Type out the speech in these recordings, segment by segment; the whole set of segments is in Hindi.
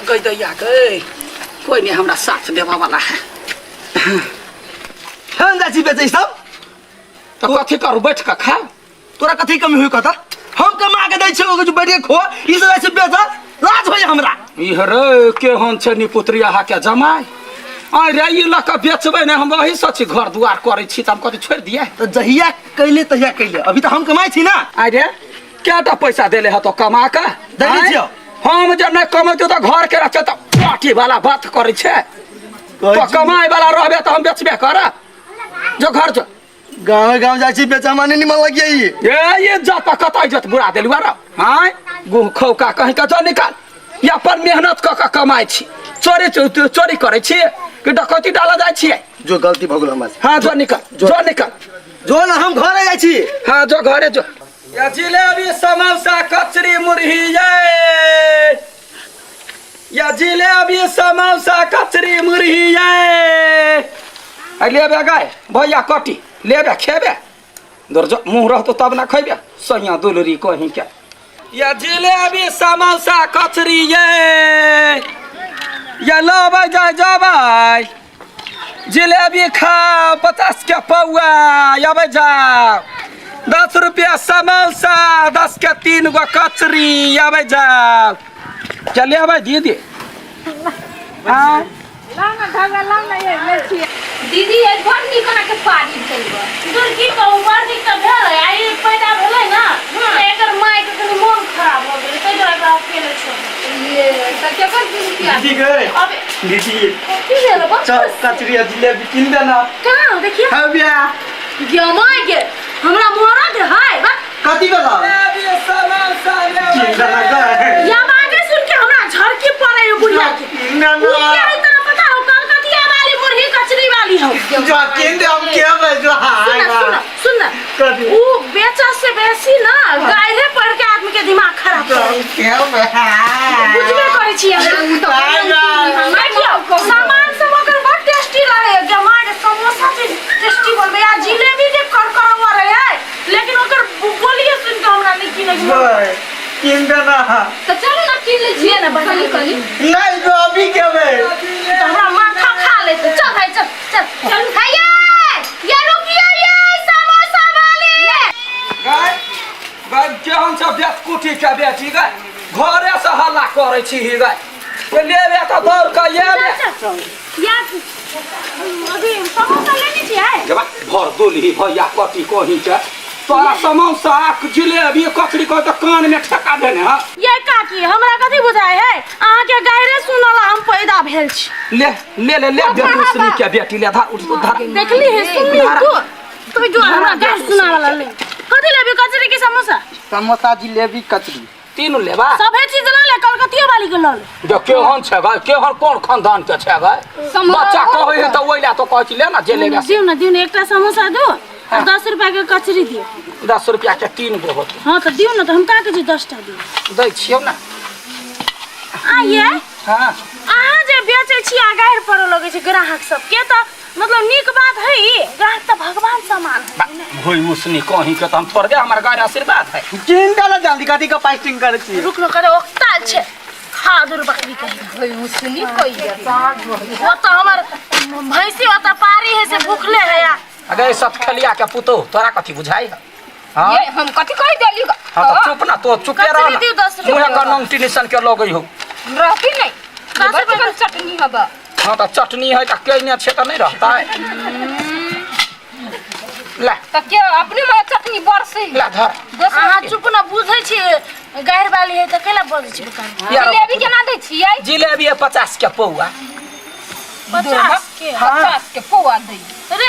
गई दैया गई कोई नहीं हमरा साथ देवा वाला है हम जाची बेचे सब तो कथी करू बैठ के खा तोरा कथी कमी हुई कथा हम कमा के दै छै जो बढ़िया खो ई सब ऐसे बेचा लाज होय हमरा ई रे के हन छै नी पुत्रिया हा के जमाई आ रे ई लका बेचबै ने हम वही सोची घर दुआर करै छी त हम कथी छोड़ दिए तो जहिया कैले तहिया कैले अभी तो हम कमाई छी ना आ रे केटा पैसा देले ह तो कमा के दे दियो हम जे नहीं कमेतो तो घर के रखे तो पार्टी वाला बात करे छे तो कमाई वाला रहबे तो हम बेचबे कर जो घर जो गांव गांव जाची बेचा माने निमन लगिए ये जाता कत इज्जत बुरा देलुआ रे हां गुह खौका कहीं का जो निकाल या पर मेहनत क कमाई छी चोरी करे छी कि डकैती डाला जाय छी जो गलती भगल हमरा से हां जो निकाल जो ना हम घरे जाय छी हां जो घरे जो या जिलेबी समोसा कचरी मुरही या जिलेबी समोसा कचरी मुरही लेबे गाय भैया कटी लेबे खेबे दूर जो मुँह रहतो तब ना खेबे सैया दुलरी कहीं क्या या जिलेबी समोसा कचरी या लो जाए जिलेबी खाओ 50 के पौआ या जाओ 10 रुपया समोसा 10 के 3 गो कचरी या जाओ चले अब दीदी हाँ दीदी एक बार की कोना के पानी चलबो दूर की कहू बार की त भेल आई पैदा भेलै ना एकर माय के कनी मन खराब हो गेलै तै दुआरे अकेले छोड़ ये त के कर रुपया दीदी गए अबे दीदी की भेल बस कचरी जिलेबी किन देना कहां देखिए हां बिया ये माय के हमरा मोरा दे हाय बा कथी गला ये समोसा किन देना गए या बागे सुन के हमरा झड़की पड़े बुढ़िया के ना क्या है तेरा पता हो कलकतिया वाली मुर्गी कचरी वाली हो जो किन दे हम क्या बेचो हाय सुन वो बेचा से बेसी ना गायरे पढ़ के आदमी के दिमाग खराब करे क्या बुझबे करै छी सामान सब अगर बहुत टेस्टी रहे जमारे समोसा से टेस्टी बनबे या जिलेबी जे करकरवा रहे लेकिन ओकर बोलिए सुन के हमरा नहीं किने किन देना तो चलो ना किन लीजिए ना बहनी कनी नहीं जो अभी क्या बे तो हमरा माथा खा लेते चल भाई चल खाइए ये रुकिए ये समोसा वाली गाय केहन सब बेच कुटी के बेची गाय घरे से हल्ला करे छी गाय लेबे तो दौड़ के येबे या अभी समोसा लेनी चाहिए जब भर दोली भैया कटी कही के तोरा समोसा जिलेबी कचरी को तो कान में ठका देने ह ये काकी हमरा कथि बुझाय है अहाँ के गायरे सुनला हम पैदा भेल छी ले बेटी के बेटी ले धा उठ धा देखली है सुनली तू जो हमरा गाय सुना वाला ले कथि लेबी कचरी की समोसा जिलेबी कचरी तीनों लेबा सबे चीज ला ले कलकतिया वाली के ल ले जो केहन छै गाय केहन कोन खानदान के छै गाय बच्चा कहै है त ओइला तो कहै छी ले ना जे लेगा दिउ न एकटा समोसा दो 10 रुपया के कचरी दियो 10 रुपया के 3 गो होत हां तो दियो न तो हम का के 10 टा दियो दै छियौ ना आइए हां अहाँ जे बेचै छी आ गायर पर लगे छै ग्राहक सब के त मतलब नीक बात है ग्राहक त भगवान समान है होई मुसनी कहीं के त हम थोड़ दे हमर गाय आशीर्वाद है किन देला जल्दी कथी का पास्टिंग करे छी रुक न करे ओक्ता छे खादुर बकरी कही होई मुसनी कहिया साग वो त हमर भैंसी ओता पारी है से भूखले है या अगे सत खलिया के पुतो तोरा कथी बुझाई है हां ये हम कथी कह देली हां तो चुप ना तो चुपे रह कचरी दियो 10 रुपया मुहे का नंग टेंशन के लगई हो रहती नहीं 10 रुपया बचपन चटनी हबा हां तो चटनी है त केने छे त नहीं रहता है ला त के अपने में चटनी बरसी ला धर अहाँ चुप न बुझै छी गायर वाली है त केला बजै छी बतान जिलेबी केना दै छियै जिलेबी 50 के पौआ 50 के 50 के पौआ दै रे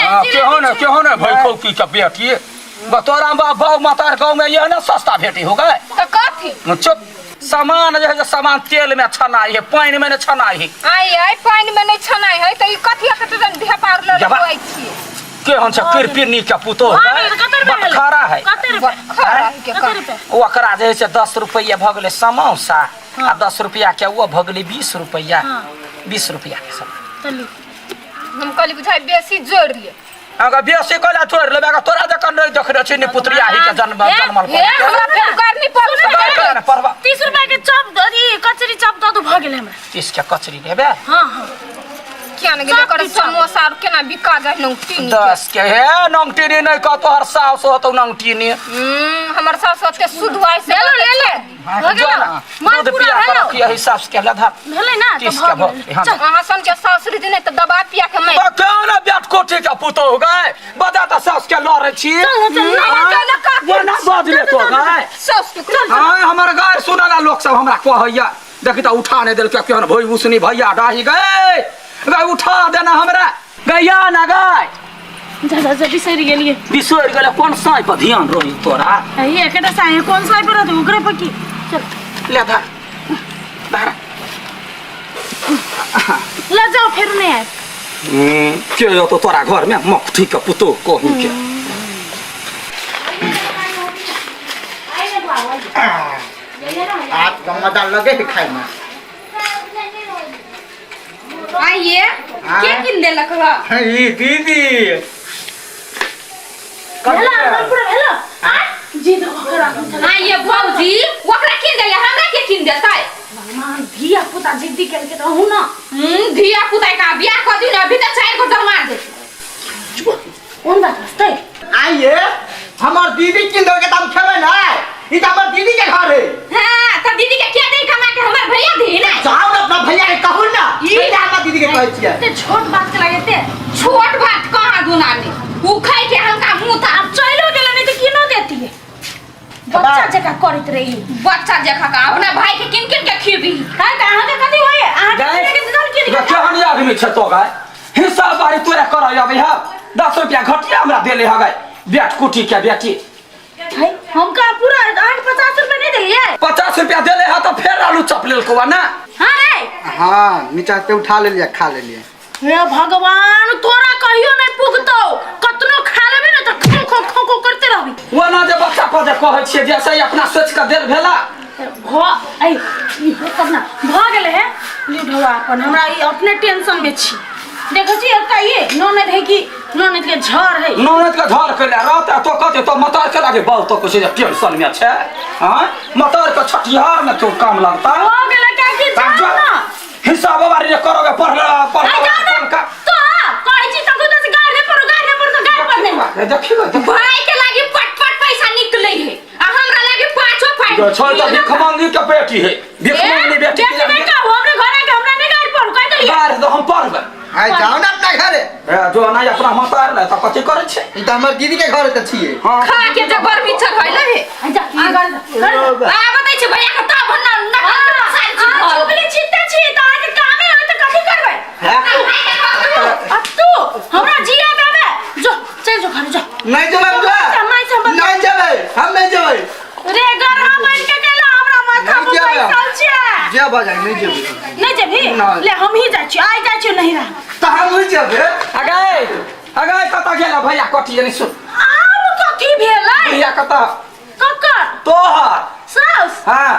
केहन भाई खौकी के बेटी बतोरा बाबू मातार गांव में ये ना सस्ता भेटी हो गए त कथी चुप सामान जो है सामान तेल में छनाई है पानी में छनाई है आई पानी में नहीं छनाई है त ई कथी के त ढेपार ल लगै छी केहन छ किरपिनी के पुतो खरा है ओकरा जे है 10 रुपया भ गेलै समोसा आ 10 रुपया के वो भ गेलै 20 रुपया 20 रुपया के सब चली हम कहली बुझाई बेसी जोड़ ले अगर बेसी कोला छोड़ लेबे का तोरा जकन नहीं देख रे छिनी पुत्री आही के जन्म जन्मल हे हमरा फेर करनी पड़ परवा 30 रुपया के चप दो दी कचरी चप दो भ गेल हमरा 30 के कचरी देबे हां हां क्या न गेले कर समोसा और केना बिका जाय नंगटी 10 के हे नंगटी नहीं का तोहर सास हो तो नंगटी नहीं हमर सास के सुधवाई से ले ले हो गेल मन पूरा भेलो की हिसाब से केला था भेलै ना तो 30 के भ हां गेल अहाँ सन के सासुरी दिन त दबा पिया के मैं क्यों ना ब्याट कोठी का पुतो हो गए बता तो सास के लड़े छी वो ना बदले तो गए सास के हां हमर गाय सुनाला लोग सब हमरा कहैया देखि त उठा नहीं देल के केहन भई उसनी भैया डाही गए गाय उठा देना हमरा गैया ना गाय जा बिसरि गेलिए बिसोर गेले कौन साई पर ध्यान रही तोरा ये एकटा साए कोन साए पर रहत ओकरे पर की चल ले धर धर ले जाओ फिर नहीं आए के यो तो तोरा घर में मक्खी के पुतो कहू के आज का मजा लगे है खाए में आइए के किन देलक ह ई दीदी हेलो पूरा हेलो जी तो ओकरा आइए भौजी ओकरा किन देले हमरा के किन देतै भगवान धिया पुता जिद्दी करके तो हूं ना धिया पुता का बियाह कर दिन अभी तक 4 को जमा दे कौन बात हस्ते आइए हमार दीदी किन दोगे तब खेबे ना ई त हमर दीदी के घर है हां त दीदी के क्या दे कमा के हमर भैया दी ना जाओ ना अपना भैया के कहू ना ई हमर दीदी के कहै छियै ते छोट बात के लागे ते छोट बात कहां गुनानी उ खाई के हमका मुंह ता अब चलो गेले नहीं तो किनो देती है बच्चा जका करत रही बच्चा जखा का अपना भाई के किन किन के खिबी हां कहां के कथि होय आहा के घर की केहन आदमी छ तो गाय हिसाब बारी तोरा कर आबे हा 10 रुपया घटिया हमरा देले हा गाय बेट कुटी के बेटी भाई हमका पूरा 850 रुपए नहीं दिलिए 50 रुपया देले हा तो फेर आलू चप लेल को ना हां रे हां नीचा पे उठा ले लिया खा ले लिया हे भगवान तोरा कहियो नहीं पुगतो कतनो खा लेबे ना तो खो खो करते रहबी वो ना जे बच्चा पर जे कहै छियै जैसे ही अपना सोच के देल भेला भ आई ई तब ना भ गेले है ली ढवा अपन हमरा ई अपने टेंशन में छी देखो छी एकटा ये ननद है कि ननद के झर है ननद के घर के ले रहत तो कहते तो मतार के लागे बहुत तो कुछ टेंशन में छै हां मतार के छठियार में तो काम लगता हो गेले क्या कि जाओ ना हिसाब बारी जे करोगे पढ़ला का तो कहै छी तको तो गाड़ पर तो गाड़ पर नहीं देखियो भाई के लागे पट पैसा निकले है आ हमरा लागे पाछो फाइन छोड़ तो भिख मांगी के बेटी है भिख मांगनी बेटी के बेटी का हमरे घरे के हमरा नहीं गाड़ पर कह देलिए गाड़ तो हम पढ़बे आइ जाओ ना अपना घरे जो ना अपना मतार ले तो कथि करे छै ई त हमर दीदी के घर त छिए हां खा के जबर बिछर होइले है आजा आ बताइ छै भैया के ता भन्ना ना सारी चीज आ चुगली चित्ते छी त आज कामे होय त कथि करबै अब तू हमरा जिया देबे जो चल जो घर जा नहीं जबै नहीं जबै हम नहीं जबै रे गरा बन के गेला हमरा माथा पर बैसल छै जे बजाय नहीं जबै नहीं जेबी ले हम ही जाइ छी आइ जाइ छी नहीं रह त हम नहीं जबै अगे कता गेला भैया कथि जनी सुन आब कथि भेलै भैया कता ककर तोहर सास हां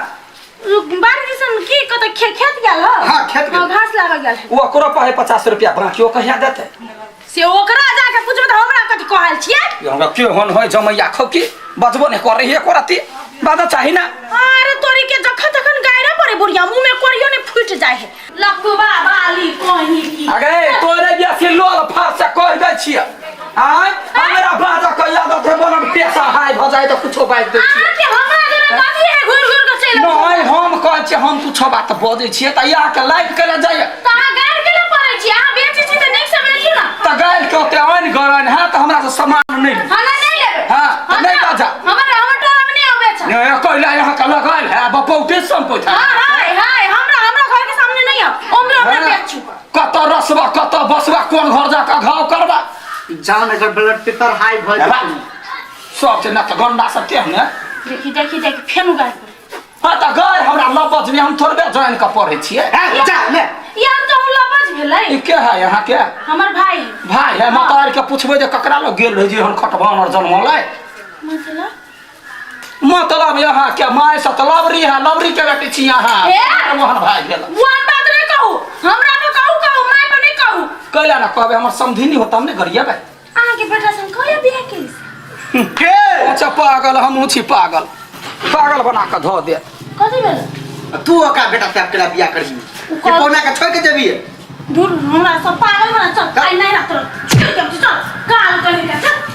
बारी दिसन की कत खेत गेल ह हां खेत गेल घास लाग गेल वो ओकरो पाहे 50 रुपया बाकियो कहिया देते से ओकरा जाके पूछबे त हमरा कथि कहल छियै हमरा के होन होय जमैया खकी बजबो ने करे हे करती बादा चाहि ना अरे तोरी के जखन तखन गायरे पड़े बुढ़िया मुंह में कोरियो ने फूट जाय है लखबा बाली कोही की अगे तोरे बेसी लोल फार से कह दै छियै आय हमरा बाजा के याद थे बनम पैसा हाय भ जाय त कुछो बाज दै छियै आके हमरा देना कथि है घुर घुर के चल नहीं हम कहै छियै हम कुछो बात बजै छियै त या के लाइक करे जाय कहां गायर के पड़े छी अहाँ बेची छी त नहीं समझियो ना त गाइल के ओते आइन गरन है त हमरा से सामान नहीं हमरा नहीं लेबे हां त नहीं बाजा हमरा टोला में नहीं आवे छ नहीं कहला यहाँ का लगाल है बपौते संपत है हाय हाय हमरा घर के सामने नहीं आ ओमरे ओमरे बेचू कत रसबा कत बसबा कोन घर जा का घाव करबा जाओ ना एकर ब्लड प्रेशर हाई भ जाई सब से न त गंडा सब के ने देखी फेनु गाय हां त गाय हमरा लपज में हम थोड़बे जॉइन का पढ़ै छियै जा ले यार तो हम लपज भेलै ई के है यहाँ के हमर भाई है मतार के पूछबे जे ककरा लग गेल रही हम खटवान और जन्मलै मतलब यहाँ के माय से लवरी है लवरी के बेटी छी यहाँ मोहन भाई भेल वन बात नहीं कहू हमरा पे कहू माय पे नहीं कहू कहला ना कहबे हमर समधिनी होता हमने गरिया बे आगे बेटा सन कहिया बियाह केलिस के अच्छा पागल हम छी पागल पागल बना के धो दे कथी भेल तू ओका बेटा से अकेला बियाह करबी ये पौना के छोड़ के जेबी दूर हमरा सब पागल बना चल आई नहीं रख चल काल कर ले चल